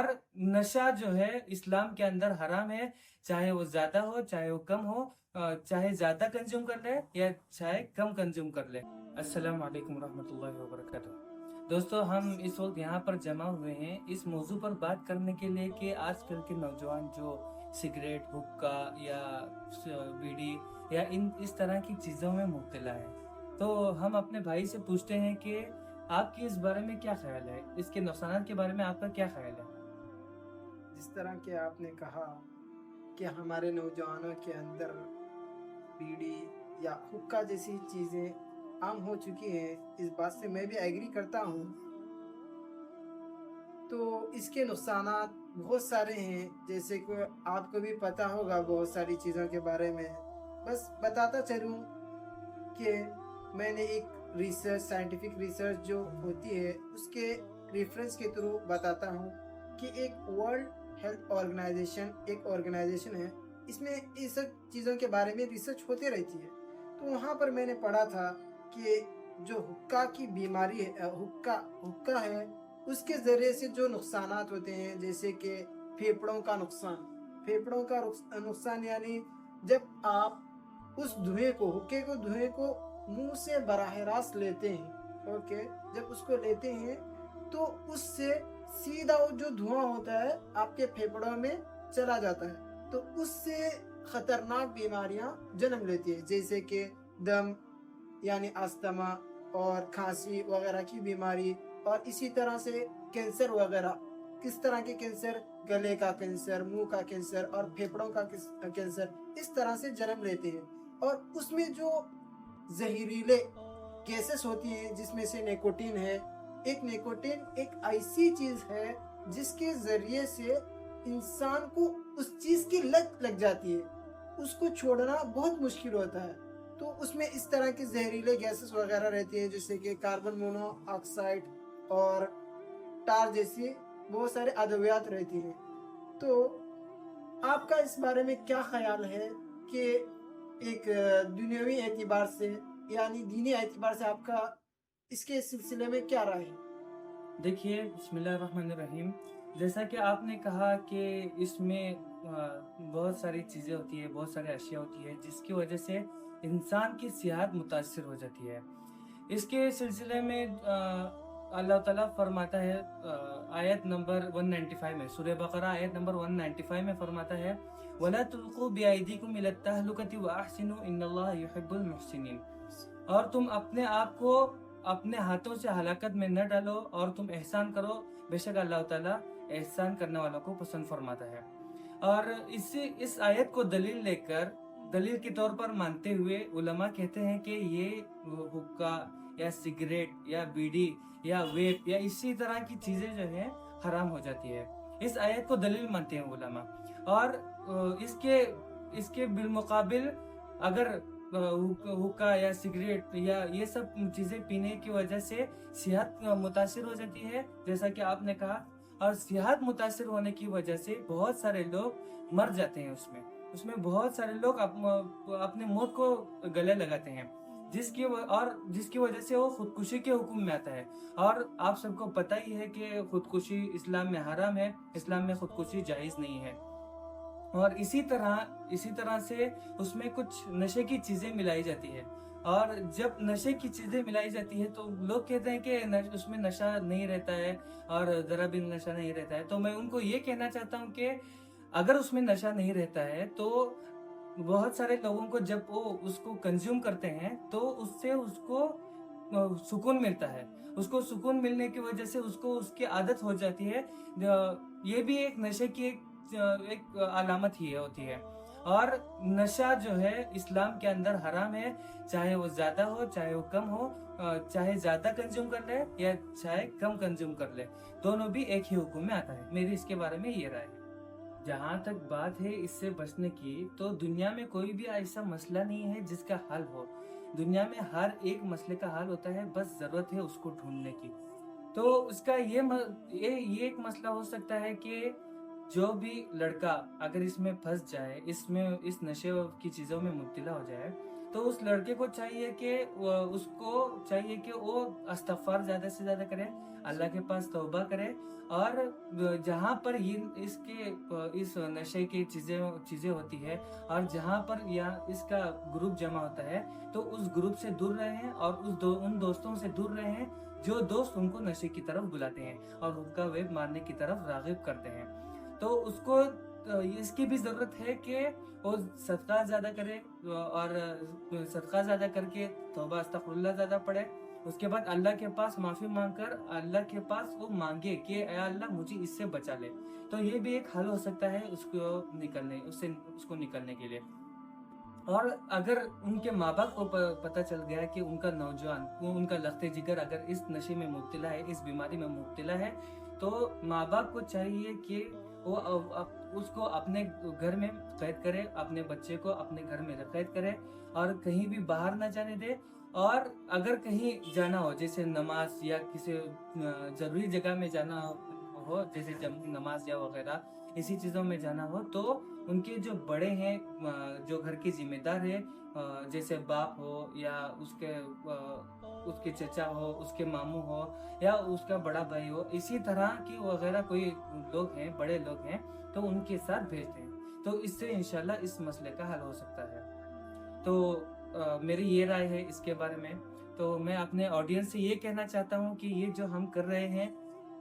और नशा जो है इस्लाम के अंदर हराम है, चाहे वो ज्यादा हो चाहे वो कम हो, चाहे ज्यादा कंज्यूम कर ले या चाहे कम कंज्यूम कर ले। अस्सलाम वालेकुम रहमतुल्लाहि व बरकातुहू। दोस्तों, हम इस वक्त यहाँ पर जमा हुए हैं इस मौजू पर बात करने के लिए कि आजकल के नौजवान जो सिगरेट, हुक्का या बीड़ी या इन इस तरह की चीज़ों में मुब्तला है, तो हम अपने भाई से पूछते हैं कि आपकी इस बारे में क्या ख्याल है, इसके नुकसान के बारे में आपका क्या ख्याल है। जिस तरह के आपने कहा कि हमारे नौजवानों के अंदर बीड़ी या हुक्का जैसी चीज़ें आम हो चुकी हैं, इस बात से मैं भी एग्री करता हूँ। तो इसके नुकसानात बहुत सारे हैं, जैसे कि आपको भी पता होगा बहुत सारी चीज़ों के बारे में। बस बताता चलूँ कि मैंने एक साइंटिफिक रिसर्च जो होती है उसके रेफरेंस के थ्रू बताता हूँ कि एक वर्ल्ड हेल्थ ऑर्गेनाइजेशन एक ऑर्गेनाइजेशन है, इसमें इस सब चीज़ों के बारे में रिसर्च होती रहती है। तो वहाँ पर मैंने पढ़ा था कि जो हुक्का की बीमारी है, हुक्का है, उसके ज़रिए से जो नुकसानात होते हैं, जैसे कि फेफड़ों का नुकसान यानी जब आप उस हुक्के को धुएं को मुंह से बराह रास्त लेते हैं, ओके, जब उसको लेते हैं तो उससे सीधा वो जो धुआं होता है आपके फेफड़ों में चला जाता है, तो उससे खतरनाक बीमारियां जन्म लेती है, जैसे कि दम यानी अस्थमा और खांसी वगैरह की बीमारी, और इसी तरह से कैंसर वगैरह। किस तरह के कैंसर? गले का कैंसर, मुंह का कैंसर और फेफड़ों का कैंसर इस तरह से जन्म लेते हैं। और उसमें जो जहरीले गैसेस होती हैं जिसमें से निकोटीन है, निकोटीन एक ऐसी चीज है जिसके जरिए से इंसान को उस चीज की लत लग जाती है, उसको छोड़ना बहुत मुश्किल होता है। तो उसमें इस तरह के जहरीले गैसेस वगैरह रहती है, जैसे कि कार्बन मोनोऑक्साइड और टार जैसी बहुत सारे अद्वियात रहती हैं। तो आपका इस बारे में क्या ख्याल है कि एक दुनियावी एतबार से यानी दीनी एतबार से आपका इसके सिलसिले में क्या राय है? देखिए, बिस्मिल्लाहिर्रहमानिर्रहीम। जैसा कि आपने कहा कि इसमें बहुत सारी चीज़ें होती है, बहुत सारी अशिया होती है जिसकी वजह से इंसान की सेहत मुतासर हो जाती है। इसके सिलसिले में अल्लाह ताला फरमाता है, आयत नंबर 195 में, सूरह बकरा आयत नंबर 195 में फरमाता है, वला तुल्कू बिअयदीकुम इला तहलुकति व अहसिनु इन्नल्लाह युहिब्बुल मुहसिनीन। और तुम अपने आप को अपने हाथों से हलाकत में न डालो और तुम एहसान करो, बेशक अल्लाह ताला एहसान करने वालों को पसंद फरमाता है। और इस आयत को दलील के तौर पर मानते हुए उलमा कहते हैं कि ये हुक्का या सिगरेट या बीड़ी या वेप या इसी तरह की चीजें जो है हराम हो जाती है। इस आयत को दलील मानते हैं उलमा। और इसके इसके बिलमुकाबिल अगर हुक्का या सिगरेट या ये सब चीजें पीने की वजह से सेहत मुतासिर हो जाती है, जैसा कि आपने कहा, और सेहत मुतासिर होने की वजह से बहुत सारे लोग मर जाते हैं। उसमें बहुत सारे लोग अपने मौत को गले लगाते हैं, जिसकी वजह से वो खुदकुशी के हुक्म में आता है। और आप सबको पता ही है कि खुदकुशी इस्लाम में हराम है, इस्लाम में खुदकुशी जायज नहीं है। और इसी तरह से उसमें कुछ नशे की चीजें मिलाई जाती है। और जब नशे की चीजें मिलाई जाती है तो लोग कहते हैं कि उसमें नशा नहीं रहता है और जरा भी नशा नहीं रहता है। तो मैं उनको ये कहना चाहता हूँ कि अगर उसमें नशा नहीं रहता है तो बहुत सारे लोगों को जब वो उसको कंज्यूम करते हैं तो उससे उसको सुकून मिलता है। उसको सुकून मिलने की वजह से उसको उसकी आदत हो जाती है। ये भी एक नशे की एक अलामत ही होती है। और नशा जो है इस्लाम के अंदर हराम है, चाहे वो ज्यादा हो चाहे वो कम हो, चाहे ज्यादा कंज्यूम कर ले या चाहे कम कंज्यूम कर ले, दोनों भी एक ही हुक्म में आता है। मेरी इसके बारे में ये राय है। जहाँ तक बात है इससे बचने की, तो दुनिया में कोई भी ऐसा मसला नहीं है जिसका हल हो। दुनिया में हर एक मसले का हल होता है, बस जरूरत है उसको ढूंढने की। तो उसका ये एक मसला हो सकता है कि जो भी लड़का अगर इसमें फंस जाए, इस नशे की चीजों में मुब्तला हो जाए, तो उस लड़के को चाहिए कि उसको चाहिए कि वो इस्तगफार ज्यादा से ज्यादा करे, अल्लाह के पास तौबा करे, और जहाँ पर इस नशे की चीज़ें होती है, और जहाँ पर इसका ग्रुप जमा होता है, तो उस ग्रुप से दूर रहें, और उन दोस्तों से दूर रहें जो दोस्त उनको नशे की तरफ बुलाते हैं और उनका वे मारने की तरफ राग़िब करते हैं। तो उसको इसकी भी ज़रूरत है कि वो सदका ज़्यादा करे, और सदका ज़्यादा करके तौबा अस्तगफिरुल्लाह ज़्यादा पढ़े। उसके बाद अल्लाह के पास माफ़ी मांगकर अल्लाह के पास वो मांगे कि ऐ अल्लाह मुझे इससे बचा ले। तो ये भी एक हल हो सकता है उसको निकलने के लिए। और अगर उनके माँ बाप को पता चल गया कि उनका नौजवान, उनका लख्ते जिगर अगर इस नशे में मुब्तला है, इस बीमारी में मुब्तला है, तो माँ बाप को चाहिए कि वो उसको अपने घर में कैद करे, अपने बच्चे को अपने घर में कैद करे और कहीं भी बाहर ना जाने दे। और अगर कहीं जाना हो, जैसे नमाज या किसी ज़रूरी जगह में जाना हो, जैसे नमाज या वगैरह इसी चीज़ों में जाना हो, तो उनके जो बड़े हैं, जो घर के जिम्मेदार है, जैसे बाप हो या उसके चचा हो, उसके मामू हो या उसका बड़ा भाई हो, इसी तरह की वगैरह कोई लोग हैं, बड़े लोग हैं, तो उनके साथ भेज दें। तो इससे इंशाल्लाह इस मसले का हल हो सकता है। तो मेरी ये राय है इसके बारे में। तो मैं अपने ऑडियंस से ये कहना चाहता हूँ कि ये जो हम कर रहे हैं,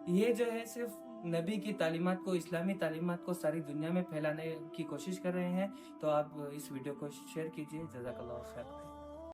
ये जो है सिर्फ नबी की तालीमात को, इस्लामी तालीमात को सारी दुनिया में फैलाने की कोशिश कर रहे हैं। तो आप इस वीडियो को शेयर कीजिए। जज़ाकल्लाह खैर।